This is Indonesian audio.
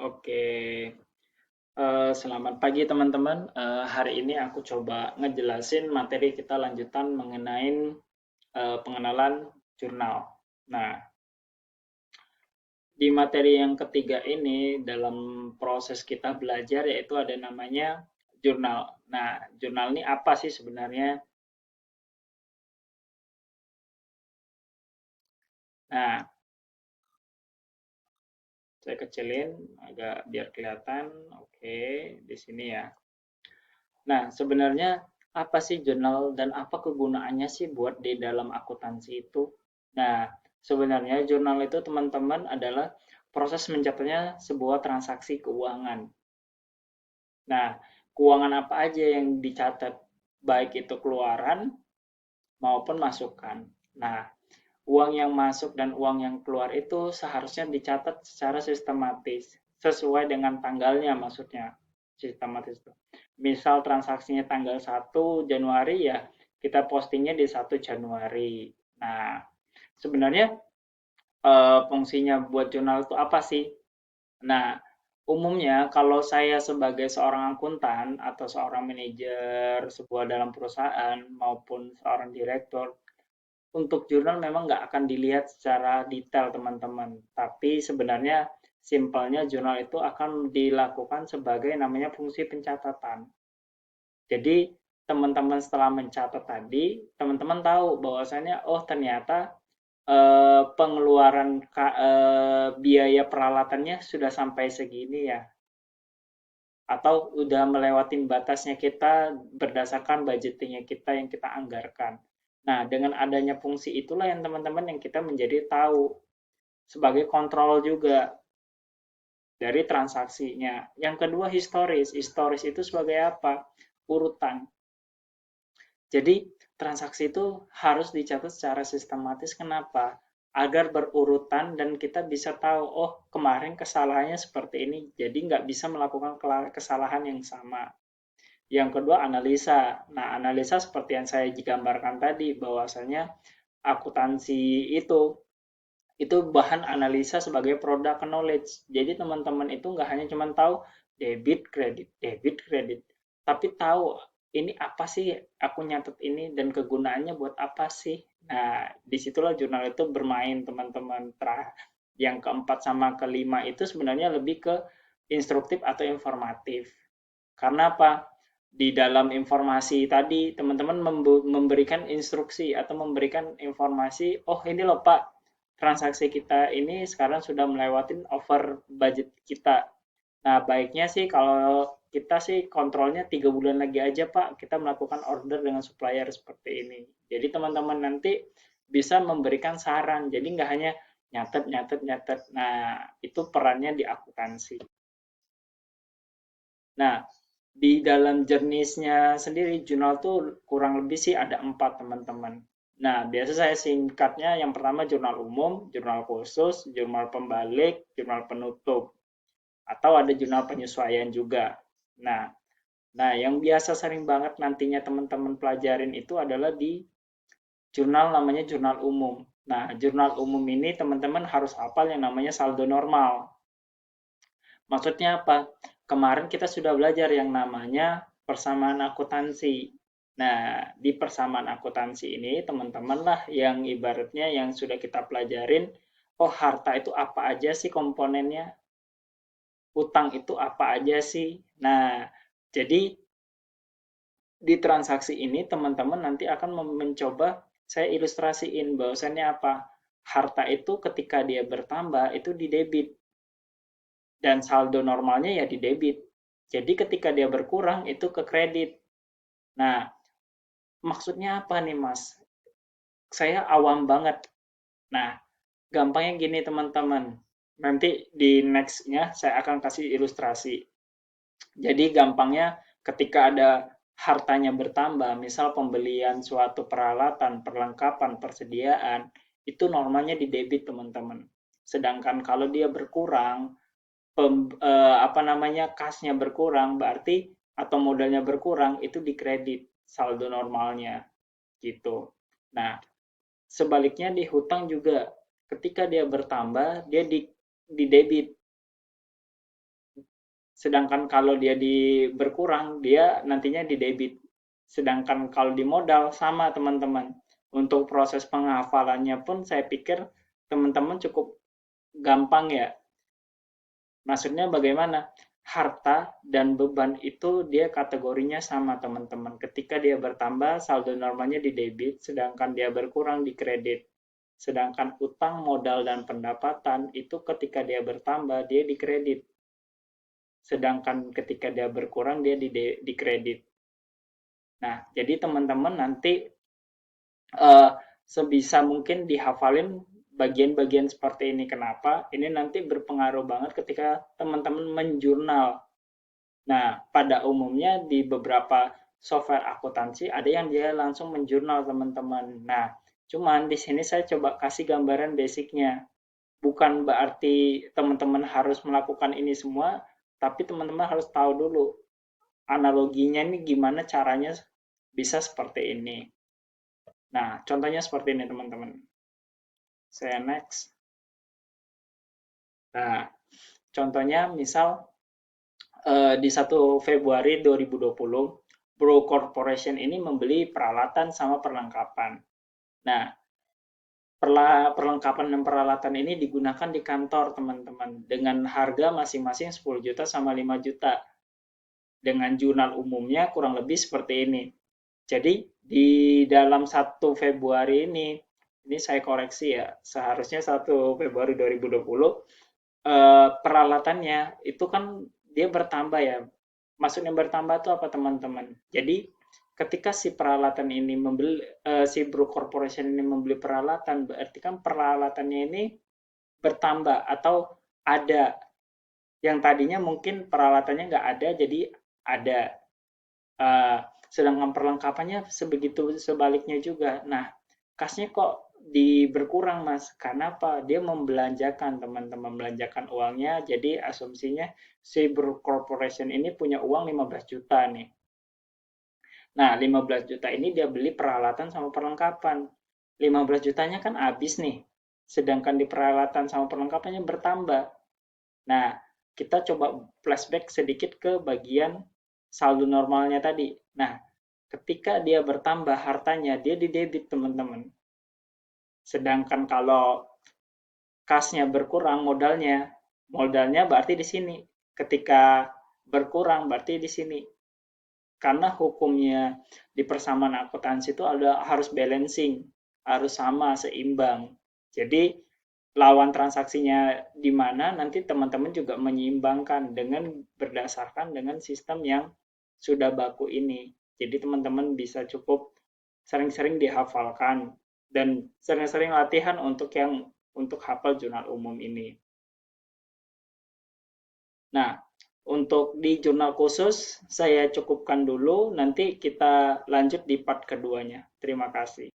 Oke, selamat pagi teman-teman. Hari ini aku coba ngejelasin materi kita lanjutan mengenai pengenalan jurnal. Nah, di materi yang ketiga ini dalam proses kita belajar yaitu ada namanya jurnal. Nah, jurnal ini apa sih sebenarnya? Nah, saya kecilin agak biar kelihatan. Oke, di sini ya. Nah, sebenarnya apa sih jurnal dan apa kegunaannya sih buat di dalam akuntansi itu? Nah, sebenarnya jurnal itu teman-teman adalah proses mencapainya sebuah transaksi keuangan. Nah, keuangan apa aja yang dicatat, baik itu keluaran maupun masukan. Nah, uang yang masuk dan uang yang keluar itu seharusnya dicatat secara sistematis, sesuai dengan tanggalnya maksudnya. Sistematis itu. Misal transaksinya tanggal 1 Januari ya, kita postingnya di 1 Januari. Nah, sebenarnya fungsinya buat jurnal itu apa sih? Nah, umumnya kalau saya sebagai seorang akuntan atau seorang manajer sebuah dalam perusahaan maupun seorang direktur, untuk jurnal memang nggak akan dilihat secara detail teman-teman. Tapi sebenarnya simpelnya jurnal itu akan dilakukan sebagai namanya fungsi pencatatan. Jadi teman-teman setelah mencatat tadi, teman-teman tahu bahwasannya oh ternyata pengeluaran biaya peralatannya sudah sampai segini ya, atau udah melewati batasnya kita berdasarkan budgetingnya kita yang kita anggarkan. Nah, dengan adanya fungsi itulah yang teman-teman yang kita menjadi tahu sebagai kontrol juga dari transaksinya. Yang kedua historis. Historis itu sebagai apa? Urutan. Jadi transaksi itu harus dicatat secara sistematis. Kenapa? Agar berurutan dan kita bisa tahu, oh kemarin kesalahannya seperti ini, jadi nggak bisa melakukan kesalahan yang sama. Yang kedua analisa. Nah analisa seperti yang saya gambarkan tadi, bahwasanya akuntansi itu bahan analisa sebagai product knowledge. Jadi teman-teman itu nggak hanya cuma tahu debit, kredit, tapi tahu ini apa sih aku nyatet ini dan kegunaannya buat apa sih. Nah, disitulah jurnal itu bermain teman-teman. Yang keempat sama kelima itu sebenarnya lebih ke instruktif atau informatif. Karena apa? Di dalam informasi tadi, teman-teman memberikan instruksi atau memberikan informasi, oh ini loh Pak, transaksi kita ini sekarang sudah melewati over budget kita. Nah, baiknya sih kalau kita sih kontrolnya 3 bulan lagi aja Pak, kita melakukan order dengan supplier seperti ini. Jadi teman-teman nanti bisa memberikan saran, jadi nggak hanya nyatet, nyatet, nyatet. Nah, itu perannya di akuntansi. Nah, di dalam jenisnya sendiri, jurnal tuh kurang lebih sih ada 4 teman-teman. Nah, biasa saya singkatnya yang pertama jurnal umum, jurnal khusus, jurnal pembalik, jurnal penutup, atau ada jurnal penyesuaian juga. Nah, nah yang biasa sering banget nantinya teman-teman pelajarin itu adalah di jurnal namanya jurnal umum. Nah, jurnal umum ini teman-teman harus hafal yang namanya saldo normal. Maksudnya apa? Kemarin kita sudah belajar yang namanya persamaan akuntansi. Nah, di persamaan akuntansi ini teman-teman lah yang ibaratnya yang sudah kita pelajarin, oh harta itu apa aja sih komponennya, utang itu apa aja sih. Nah, jadi di transaksi ini teman-teman nanti akan mencoba saya ilustrasiin bahwasannya apa? Harta itu ketika dia bertambah itu di debit dan saldo normalnya ya di debit. Jadi ketika dia berkurang itu ke kredit. Nah, maksudnya apa nih Mas? Saya awam banget. Nah, gampangnya gini teman-teman. Nanti di next-nya saya akan kasih ilustrasi. Jadi gampangnya ketika ada hartanya bertambah, misal pembelian suatu peralatan, perlengkapan, persediaan, itu normalnya di debit teman-teman. Sedangkan kalau dia berkurang, apa namanya kasnya berkurang berarti atau modalnya berkurang itu di kredit saldo normalnya gitu. Nah, sebaliknya di hutang juga ketika dia bertambah dia di debit. Sedangkan kalau dia berkurang, dia nantinya di debit. Sedangkan kalau di modal sama teman-teman. Untuk proses penghafalannya pun saya pikir teman-teman cukup gampang ya. Maksudnya bagaimana? Harta dan beban itu dia kategorinya sama teman-teman. Ketika dia bertambah, saldo normalnya di debit, sedangkan dia berkurang di kredit. Sedangkan utang, modal, dan pendapatan itu ketika dia bertambah, dia di kredit. Sedangkan ketika dia berkurang, dia di kredit. Nah, jadi teman-teman nanti uh, sebisa mungkin dihafalin bagian-bagian seperti ini. Kenapa? Ini nanti berpengaruh banget ketika teman-teman menjurnal. Nah, pada umumnya di beberapa software akuntansi ada yang dia langsung menjurnal teman-teman. Nah, cuman di sini saya coba kasih gambaran basicnya. Bukan berarti teman-teman harus melakukan ini semua, tapi teman-teman harus tahu dulu analoginya ini gimana caranya bisa seperti ini. Nah, contohnya seperti ini teman-teman. Saya next. Nah, contohnya misal di 1 Februari 2020, Bro Corporation ini membeli peralatan sama perlengkapan. Nah, perlengkapan dan peralatan ini digunakan di kantor teman-teman dengan harga masing-masing 10 juta sama 5 juta. Dengan jurnal umumnya kurang lebih seperti ini. Jadi di dalam 1 Februari ini saya koreksi ya, seharusnya 1 Februari 2020 peralatannya itu kan dia bertambah ya. Maksudnya bertambah itu apa teman-teman? Jadi ketika si peralatan ini membeli si Bro Corporation ini membeli peralatan, berarti kan peralatannya ini bertambah atau ada yang tadinya mungkin peralatannya nggak ada jadi ada. Uh, Sedangkan perlengkapannya sebegitu sebaliknya juga. Nah, kasnya kok berkurang mas? Karena apa? Dia membelanjakan teman-teman membelanjakan uangnya. Jadi asumsinya si corporation ini punya uang 15 juta nih. Nah, 15 juta ini dia beli peralatan sama perlengkapan. 15 jutanya kan habis nih. Sedangkan di peralatan sama perlengkapannya bertambah. Nah, kita coba flashback sedikit ke bagian saldo normalnya tadi. Nah, ketika dia bertambah hartanya, dia di debit teman-teman. Sedangkan kalau kasnya berkurang modalnya berarti di sini. Ketika berkurang berarti di sini. Karena hukumnya di persamaan akuntansi itu ada harus balancing, harus sama, seimbang. Jadi lawan transaksinya di mana nanti teman-teman juga menyeimbangkan dengan berdasarkan dengan sistem yang sudah baku ini. Jadi teman-teman bisa cukup sering-sering dihafalkan dan sering-sering latihan untuk hafal jurnal umum ini. Nah, untuk di jurnal khusus saya cukupkan dulu, nanti kita lanjut di part keduanya. Terima kasih.